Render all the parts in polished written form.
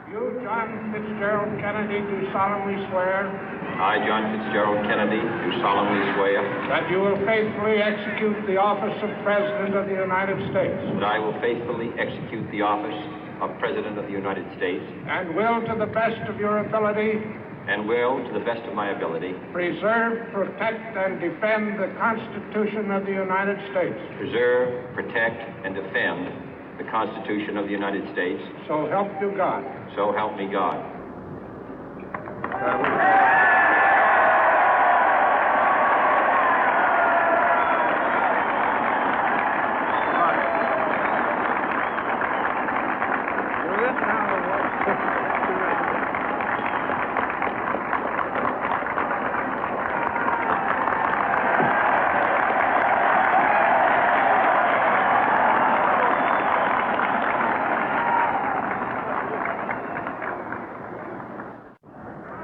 You, John Fitzgerald Kennedy, do solemnly swear. I, John Fitzgerald Kennedy, do solemnly swear. That you will faithfully execute the office of President of the United States. That I will faithfully execute the office of President of the United States. And will, to the best of your ability. And will, to the best of my ability. Preserve, protect, and defend the Constitution of the United States. Preserve, protect, and defend the Constitution of the United States. So help you God. So help me God.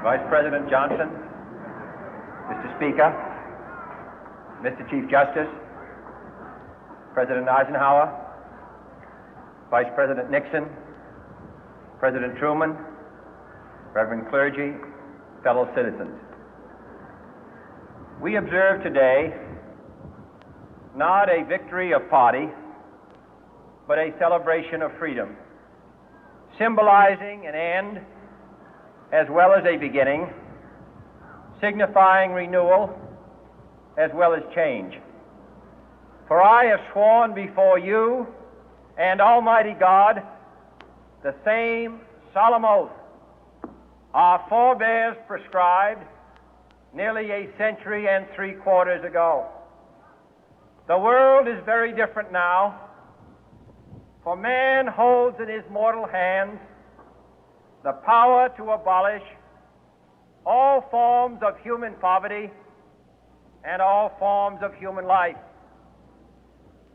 Vice President Johnson, Mr. Speaker, Mr. Chief Justice, President Eisenhower, Vice President Nixon, President Truman, Reverend clergy, fellow citizens. We observe today not a victory of party, but a celebration of freedom, symbolizing an end as well as a beginning, signifying renewal as well as change. For I have sworn before you and Almighty God the same solemn oath our forebears prescribed nearly a century and 3/4 ago. The world is very different now, for man holds in his mortal hands the power to abolish all forms of human poverty and all forms of human life.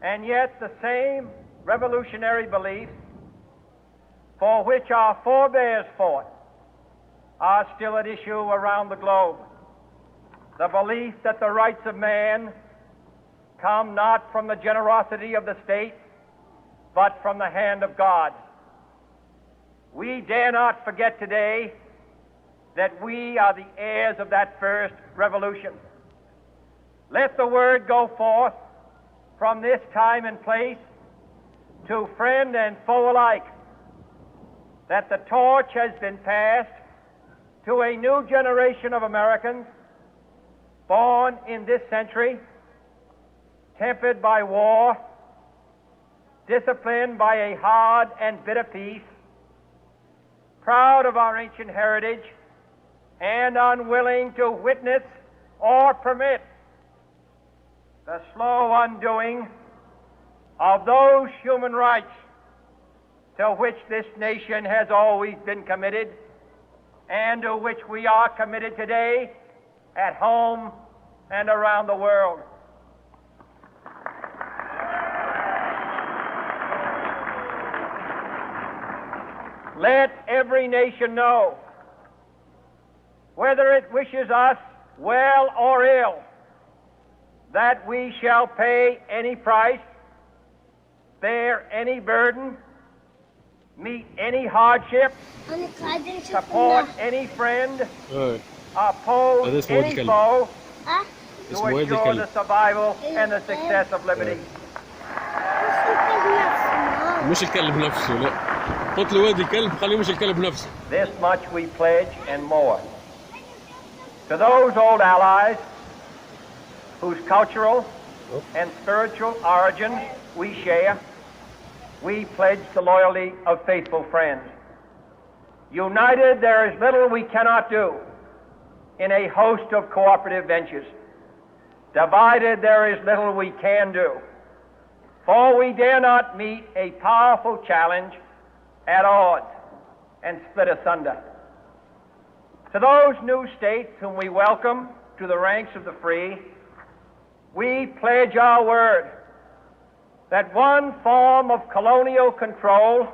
And yet the same revolutionary beliefs for which our forebears fought are still at issue around the globe. The belief that the rights of man come not from the generosity of the state, but from the hand of God. We dare not forget today that we are the heirs of that first revolution. Let the word go forth from this time and place to friend and foe alike that the torch has been passed to a new generation of Americans born in this century, tempered by war, disciplined by a hard and bitter peace, proud of our ancient heritage, and unwilling to witness or permit the slow undoing of those human rights to which this nation has always been committed and to which we are committed today at home and around the world. Let every nation know, whether it wishes us well or ill, that we shall pay any price, bear any burden, meet any hardship, support any friend, oppose any foe, to ensure the survival and the success of liberty. مش الكلب نفسه لا قلت له وادي الكلب خليه مش الكلب نفسه. This much we pledge and more. To those old allies whose cultural and spiritual origins we share, we pledge the loyalty of faithful friends. United, there is little we cannot do in a host of cooperative ventures. Divided, there is little we can do, for we dare not meet a powerful challenge at odds and split asunder. To those new states whom we welcome to the ranks of the free, we pledge our word that one form of colonial control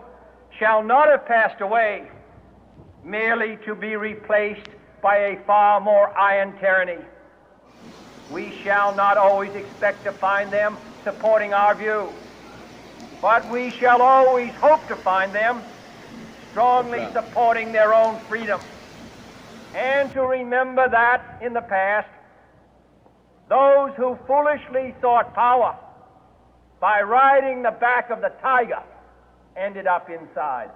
shall not have passed away, merely to be replaced by a far more iron tyranny. We shall not always expect to find them supporting our view, but we shall always hope to find them strongly supporting their own freedom, and to remember that in the past, those who foolishly sought power by riding the back of the tiger ended up inside.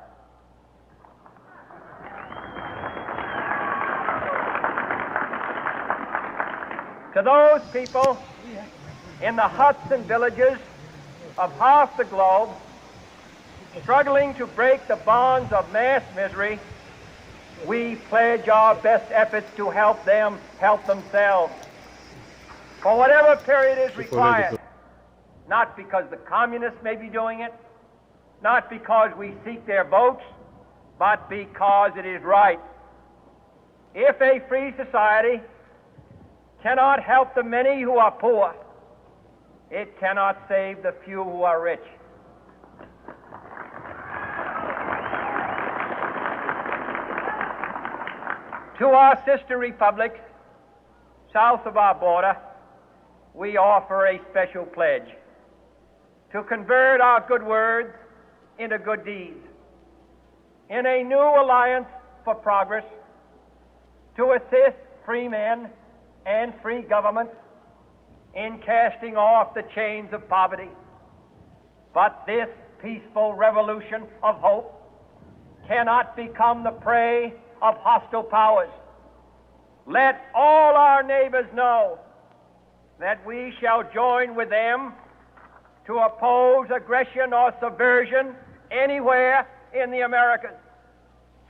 To those people in the huts and villages of half the globe struggling to break the bonds of mass misery, we pledge our best efforts to help them help themselves for whatever period is required, not because the communists may be doing it, not because we seek their votes, but because it is right. If a free society cannot help the many who are poor, it cannot save the few who are rich. To our sister republics south of our border, we offer a special pledge to convert our good words into good deeds, in a new alliance for progress, to assist free men and free governments in casting off the chains of poverty. But this peaceful revolution of hope cannot become the prey of hostile powers. Let all our neighbors know that we shall join with them to oppose aggression or subversion anywhere in the Americas.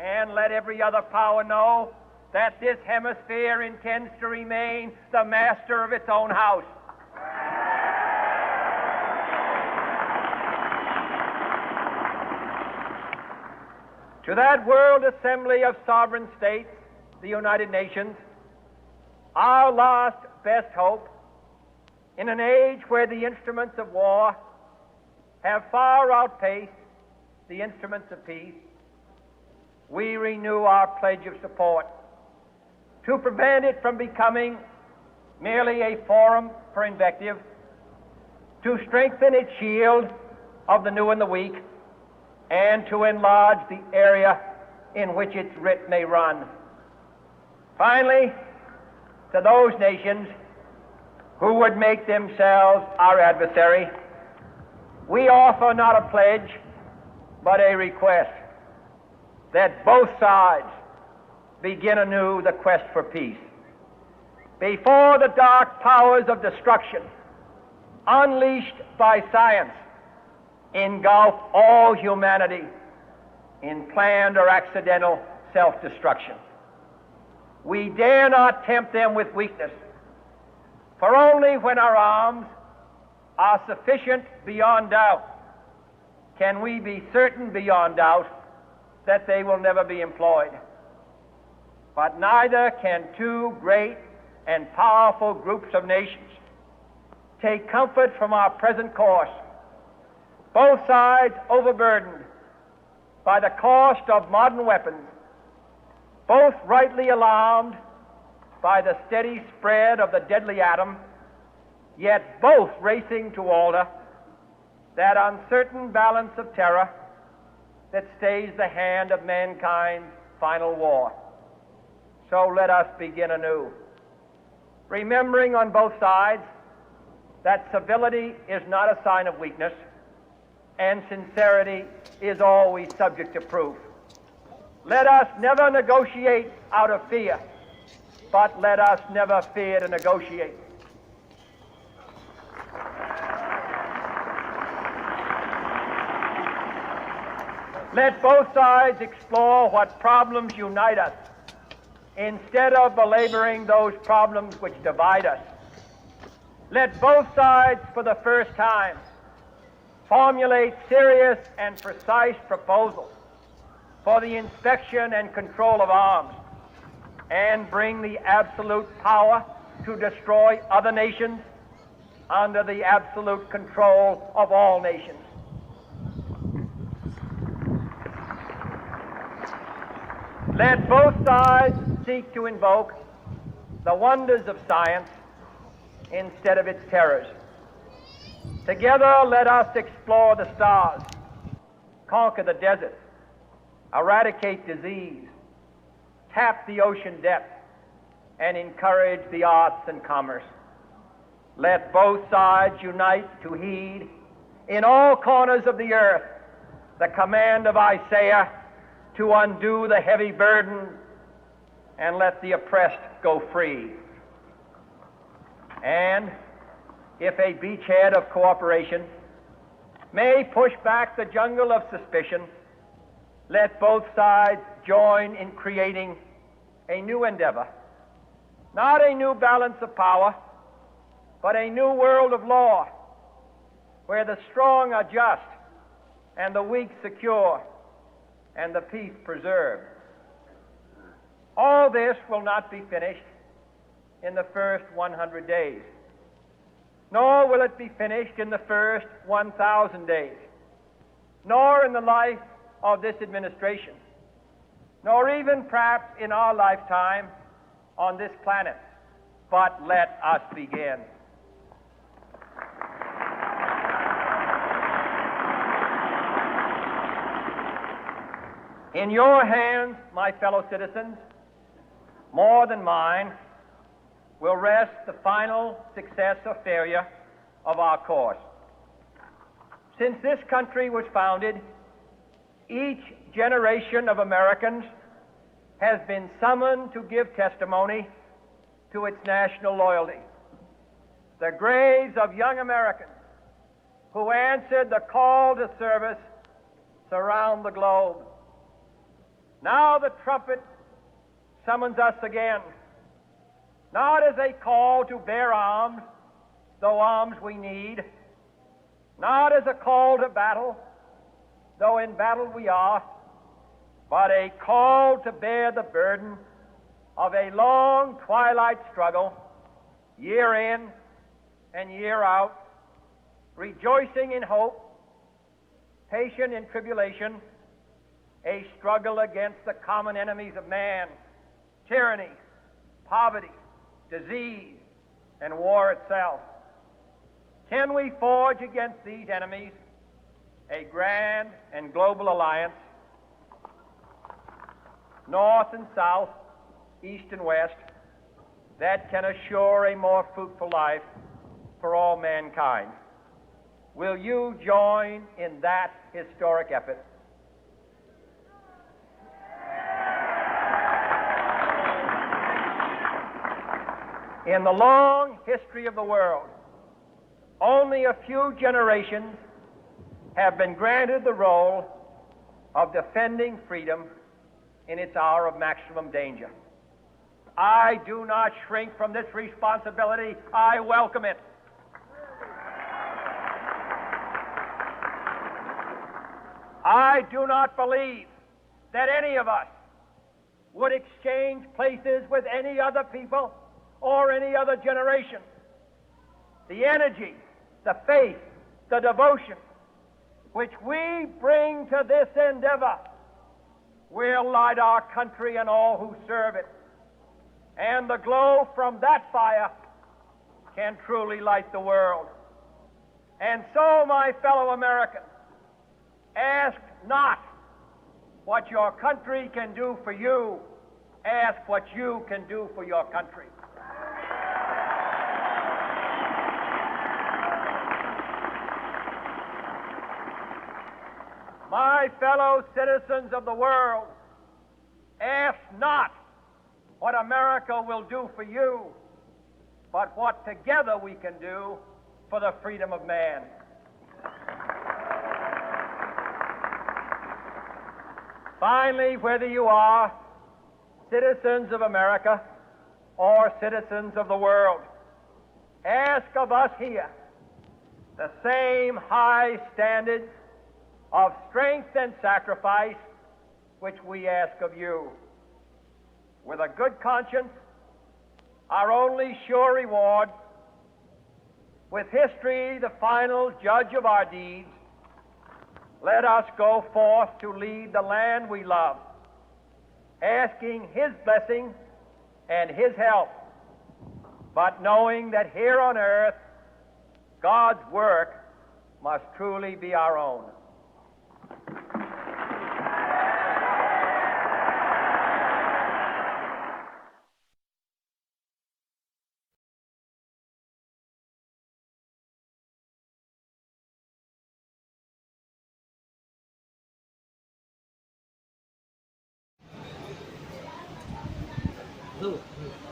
And let every other power know that this hemisphere intends to remain the master of its own house. To that World Assembly of Sovereign States, the United Nations, our last best hope, in an age where the instruments of war have far outpaced the instruments of peace, we renew our pledge of support to prevent it from becoming merely a forum for invective, to strengthen its shield of the new and the weak, and to enlarge the area in which its writ may run. Finally, to those nations who would make themselves our adversary, we offer not a pledge, but a request that both sides begin anew the quest for peace. Before the dark powers of destruction, unleashed by science, engulf all humanity in planned or accidental self-destruction, we dare not tempt them with weakness, for only when our arms are sufficient beyond doubt can we be certain beyond doubt that they will never be employed. But neither can two great and powerful groups of nations take comfort from our present course, both sides overburdened by the cost of modern weapons, both rightly alarmed by the steady spread of the deadly atom, yet both racing to alter that uncertain balance of terror that stays the hand of mankind's final war. So let us begin anew, remembering on both sides that civility is not a sign of weakness, and sincerity is always subject to proof. Let us never negotiate out of fear, but let us never fear to negotiate. Let both sides explore what problems unite us, instead of belaboring those problems which divide us. Let both sides, for the first time, formulate serious and precise proposals for the inspection and control of arms, and bring the absolute power to destroy other nations under the absolute control of all nations. Let both sides seek to invoke the wonders of science instead of its terrors. Together, let us explore the stars, conquer the deserts, eradicate disease, tap the ocean depth, and encourage the arts and commerce. Let both sides unite to heed in all corners of the earth the command of Isaiah to undo the heavy burden and let the oppressed go free. And if a beachhead of cooperation may push back the jungle of suspicion, let both sides join in creating a new endeavor, not a new balance of power, but a new world of law, where the strong are just and the weak secure and the peace preserved. All this will not be finished in the first 100 days, nor will it be finished in the first 1,000 days, nor in the life of this administration, nor even perhaps in our lifetime on this planet. But let us begin. In your hands, my fellow citizens, more than mine, will rest the final success or failure of our course. Since this country was founded, each generation of Americans has been summoned to give testimony to its national loyalty. The graves of young Americans who answered the call to service surround the globe. Now the trumpet summons us again, not as a call to bear arms, though arms we need, not as a call to battle, though in battle we are, but a call to bear the burden of a long twilight struggle, year in and year out, rejoicing in hope, patient in tribulation, a struggle against the common enemies of man, tyranny, poverty, disease, and war itself. Can we forge against these enemies a grand and global alliance, north and south, east and west, that can assure a more fruitful life for all mankind? Will you join in that historic effort? In the long history of the world, only a few generations have been granted the role of defending freedom in its hour of maximum danger. I do not shrink from this responsibility. I welcome it. I do not believe that any of us would exchange places with any other people or any other generation. The energy, the faith, the devotion which we bring to this endeavor will light our country and all who serve it. And the glow from that fire can truly light the world. And so, my fellow Americans, ask not what your country can do for you, ask what you can do for your country. My fellow citizens of the world, ask not what America will do for you, but what together we can do for the freedom of man. Finally, whether you are citizens of America or citizens of the world, ask of us here the same high standards of strength and sacrifice which we ask of you. With a good conscience, our only sure reward, with history the final judge of our deeds, let us go forth to lead the land we love, asking His blessing and His help, but knowing that here on earth, God's work must truly be our own. هو